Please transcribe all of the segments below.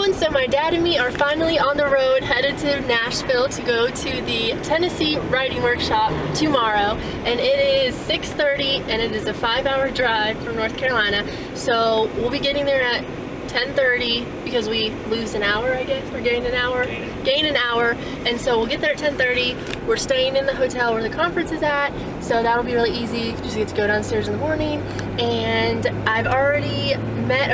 everyone, so my dad and me are finally on the road, headed to Nashville to go to the Tennessee writing workshop tomorrow, and it is 6:30 and it is a 5-hour drive from North Carolina. So we'll be getting there at 10:30 because we lose an hour, I guess, or gain an hour, and so we'll get there at 10:30. We're staying in the hotel where the conference is at, so that'll be really easy. Just get to go downstairs in the morning, and I've already met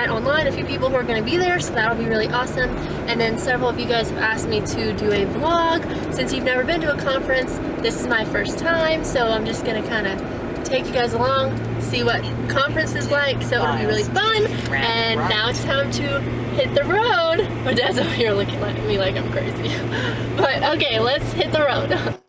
online a few people who are going to be there, so that'll be really awesome. And then several of you guys have asked me to do a vlog. Since you've never been to a conference, this is my first time, so I'm just going to kind of take you guys along, see what conference is like, so it'll be really fun. And now it's time to hit the road. My dad's over here looking at me like I'm crazy. But okay, let's hit the road.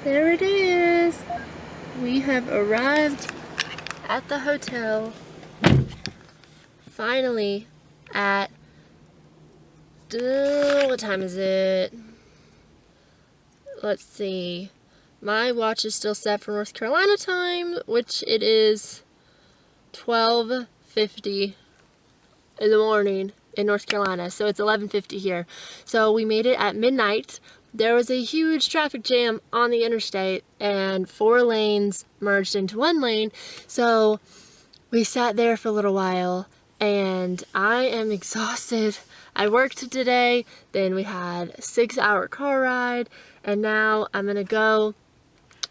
There it is. We have arrived at the hotel finally at what time is it? Let's see. My watch is still set for North Carolina time, which it is 12:50 in the morning in North Carolina. So it's 11:50 here. So we made it at midnight. There was a huge traffic jam on the interstate and 4 lanes merged into 1 lane. So we sat there for a little while and I am exhausted. I worked today, then we had a 6-hour car ride, and now I'm gonna go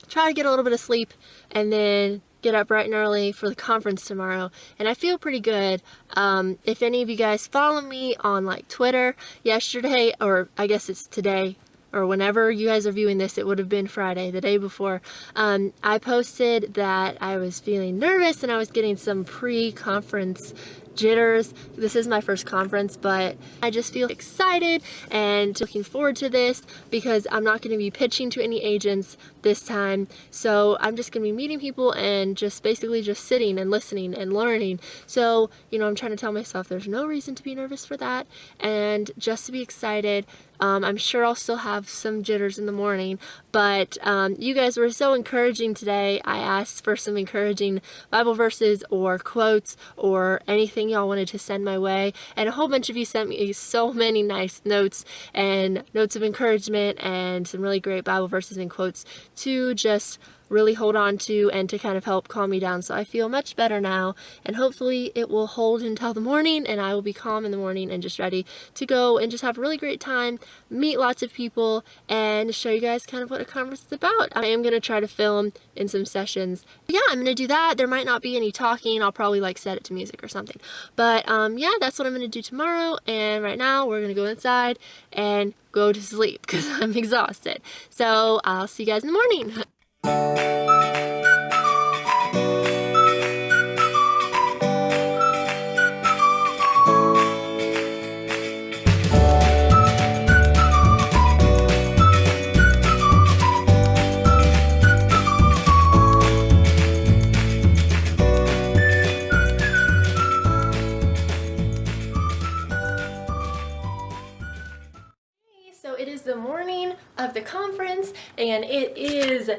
try to get a little bit of sleep and then get up bright and early for the conference tomorrow. And I feel pretty good. If any of you guys follow me on like Twitter, yesterday, or I guess it's today, or whenever you guys are viewing this, it would have been Friday, the day before, I posted that I was feeling nervous and I was getting some pre-conference jitters. This is my first conference, but I just feel excited and looking forward to this because I'm not going to be pitching to any agents this time. So I'm just going to be meeting people and just basically just sitting and listening and learning. So, you know, I'm trying to tell myself there's no reason to be nervous for that and just to be excited. I'm sure I'll still have some jitters in the morning, but you guys were so encouraging today. I asked for some encouraging Bible verses or quotes or anything y'all wanted to send my way, and a whole bunch of you sent me so many nice notes and notes of encouragement and some really great Bible verses and quotes to just really hold on to and to kind of help calm me down. So I feel much better now, and hopefully it will hold until the morning and I will be calm in the morning and just ready to go and just have a really great time, meet lots of people, and show you guys kind of what a conference is about. I am going to try to film in some sessions. But yeah, I'm going to do that. There might not be any talking. I'll probably like set it to music or something. But yeah, that's what I'm going to do tomorrow, and right now we're going to go inside and go to sleep because I'm exhausted. So I'll see you guys in the morning. So it is the morning of the conference and it is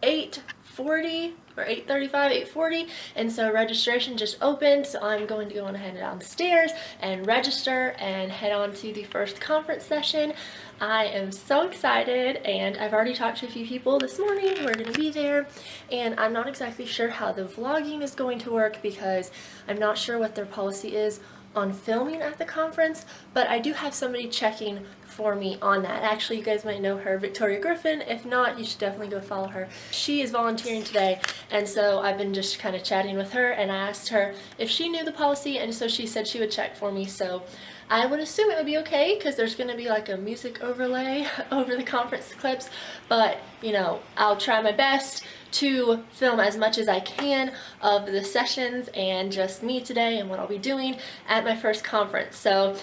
8:40 or 8:35, 8:40, and so registration just opened, so I'm going to go on ahead and downstairs and register and head on to the first conference session. I am so excited, and I've already talked to a few people this morning who are going to be there, and I'm not exactly sure how the vlogging is going to work because I'm not sure what their policy is on filming at the conference, but I do have somebody checking for me on that. Actually, you guys might know her, Victoria Griffin. If not, you should definitely go follow her. She is volunteering today, and so I've been just kind of chatting with her, and I asked her if she knew the policy, and so she said she would check for me. So I would assume it would be okay because there's going to be like a music overlay over the conference clips, but you know, I'll try my best to film as much as I can of the sessions and just me today and what I'll be doing at my first conference. So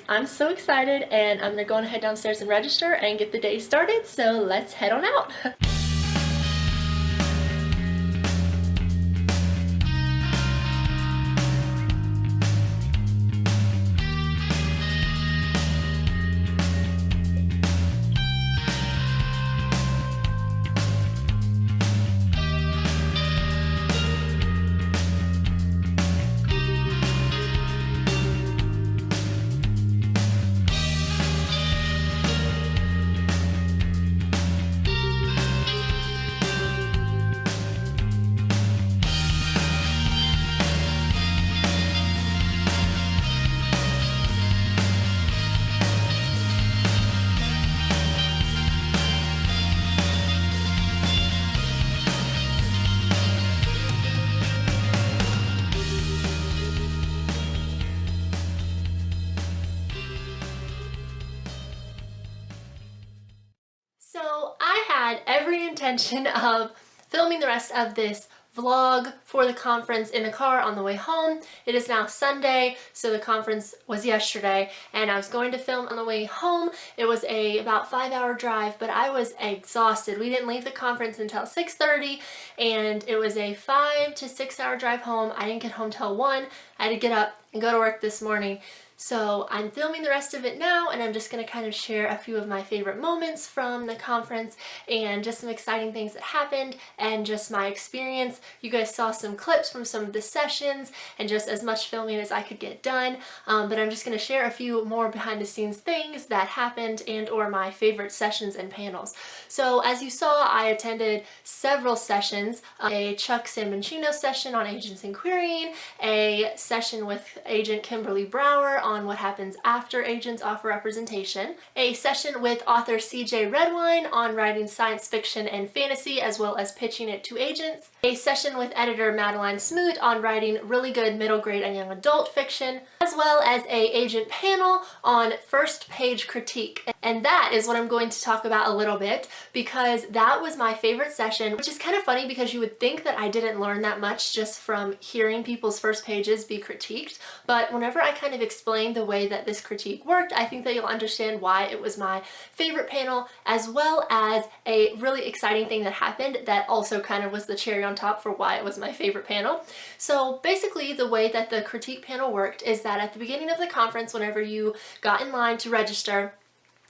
I'm so excited, and I'm gonna go ahead downstairs and register and get the day started. So let's head on out. So I had every intention of filming the rest of this vlog for the conference in the car on the way home. It is now Sunday, so the conference was yesterday, and I was going to film on the way home. It was about 5-hour drive, but I was exhausted. We didn't leave the conference until 6:30, and it was a 5 to 6 hour drive home. I didn't get home till 1. I had to get up and go to work this morning. So I'm filming the rest of it now, and I'm just going to kind of share a few of my favorite moments from the conference and just some exciting things that happened and just my experience. You guys saw some clips from some of the sessions and just as much filming as I could get done, but I'm just going to share a few more behind the scenes things that happened and or my favorite sessions and panels. So as you saw, I attended several sessions, a Chuck Samboncino session on agents and querying, a session with agent Kimberly Brower on what happens after agents offer representation, a session with author CJ Redwine on writing science fiction and fantasy as well as pitching it to agents, a session with editor Madeline Smoot on writing really good middle grade and young adult fiction, as well as a agent panel on first page critique. And that is what I'm going to talk about a little bit, because that was my favorite session, which is kind of funny because you would think that I didn't learn that much just from hearing people's first pages be critiqued, but whenever I kind of explain the way that this critique worked, I think that you'll understand why it was my favorite panel, as well as a really exciting thing that happened that also kind of was the cherry on top for why it was my favorite panel. So basically the way that the critique panel worked is that at the beginning of the conference, whenever you got in line to register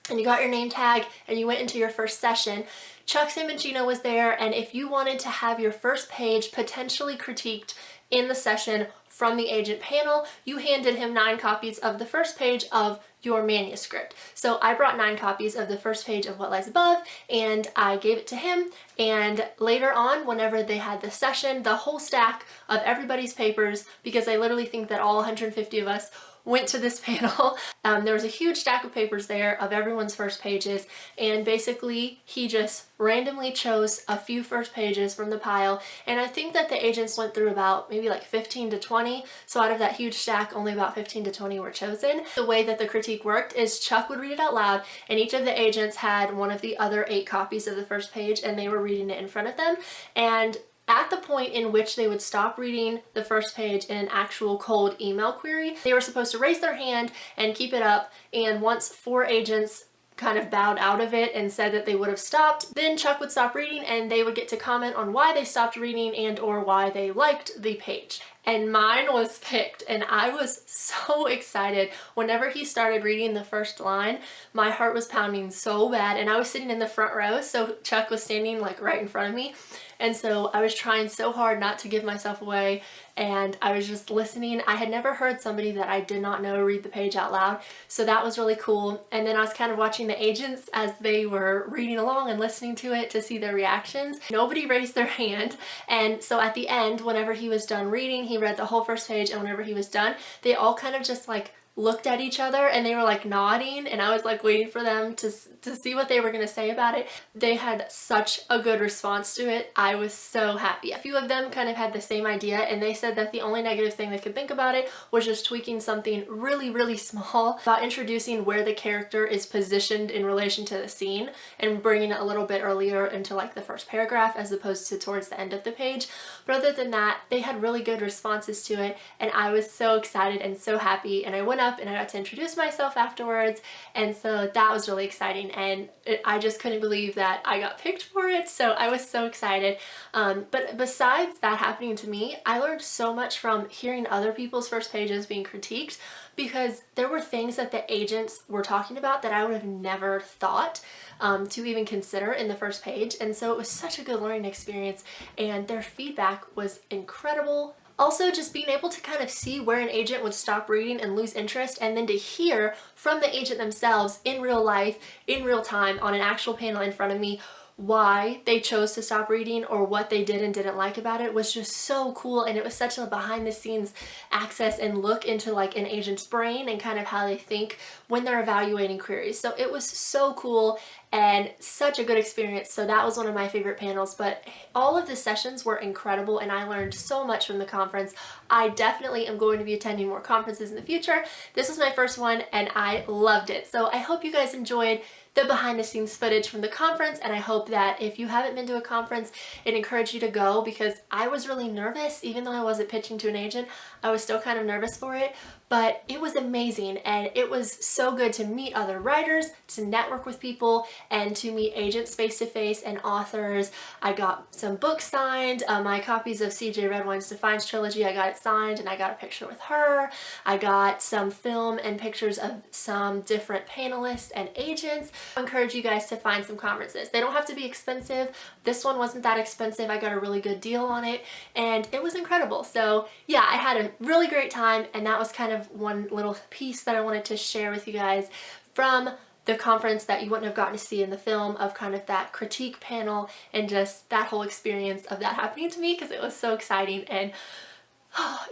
and you got your name tag and you went into your first session, Chuck Samboncino was there, and if you wanted to have your first page potentially critiqued in the session from the agent panel, you handed him 9 copies of the first page of your manuscript. So I brought 9 copies of the first page of What Lies Above, and I gave it to him, and later on, whenever they had the session, the whole stack of everybody's papers, because I literally think that all 150 of us went to this panel. There was a huge stack of papers there of everyone's first pages, and basically he just randomly chose a few first pages from the pile, and I think that the agents went through about maybe like 15 to 20, so out of that huge stack only about 15 to 20 were chosen. The way that the critique worked is Chuck would read it out loud, and each of the agents had one of the other 8 copies of the first page, and they were reading it in front of them, and at the point in which they would stop reading the first page in an actual cold email query, they were supposed to raise their hand and keep it up, and once 4 agents kind of bowed out of it and said that they would have stopped, then Chuck would stop reading and they would get to comment on why they stopped reading and or why they liked the page. And mine was picked, and I was so excited. Whenever he started reading the first line, my heart was pounding so bad, and I was sitting in the front row, so Chuck was standing like right in front of me, and so I was trying so hard not to give myself away, and I was just listening. I had never heard somebody that I did not know read the page out loud, so that was really cool. And then I was kind of watching the agents as they were reading along and listening to it to see their reactions. Nobody raised their hand, and so at the end, whenever he was done reading, he read the whole first page, and whenever he was done, they all kind of just like looked at each other and they were like nodding, and I was like waiting for them to see what they were going to say about it. They had such a good response to it. I was so happy. A few of them kind of had the same idea, and they said that the only negative thing they could think about it was just tweaking something really, really small about introducing where the character is positioned in relation to the scene and bringing it a little bit earlier into like the first paragraph as opposed to towards the end of the page. But other than that, they had really good responses to it, and I was so excited and so happy, and I went up and I got to introduce myself afterwards, and so that was really exciting, and I just couldn't believe that I got picked for it, so I was so excited. But besides that happening to me, I learned so much from hearing other people's first pages being critiqued, because there were things that the agents were talking about that I would have never thought to even consider in the first page, and so it was such a good learning experience, and their feedback was incredible. Also, just being able to kind of see where an agent would stop reading and lose interest, and then to hear from the agent themselves in real life, in real time, on an actual panel in front of me, why they chose to stop reading or what they did and didn't like about it was just so cool. And it was such a behind the scenes access and look into like an agent's brain and kind of how they think when they're evaluating queries. So it was so cool and such a good experience. So that was one of my favorite panels, but all of the sessions were incredible and I learned so much from the conference. I definitely am going to be attending more conferences in the future. This was my first one and I loved it. So I hope you guys enjoyed the behind the scenes footage from the conference, and I hope that if you haven't been to a conference, it encouraged you to go, because I was really nervous. Even though I wasn't pitching to an agent, I was still kind of nervous for it, but it was amazing, and it was so good to meet other writers, to network with people, and to meet agents face to face and authors. I got some books signed, my copies of C.J. Redwine's Defiance trilogy, I got it signed and I got a picture with her. I got some film and pictures of some different panelists and agents. I encourage you guys to find some conferences. They don't have to be expensive. This one wasn't that expensive. I got a really good deal on it and it was incredible. So yeah, I had a really great time, and that was kind of one little piece that I wanted to share with you guys from the conference that you wouldn't have gotten to see in the film, of kind of that critique panel and just that whole experience of that happening to me, because it was so exciting and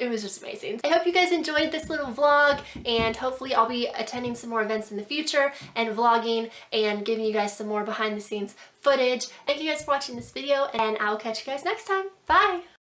it was just amazing. I hope you guys enjoyed this little vlog, and hopefully I'll be attending some more events in the future and vlogging and giving you guys some more behind the scenes footage. Thank you guys for watching this video, and I'll catch you guys next time. Bye!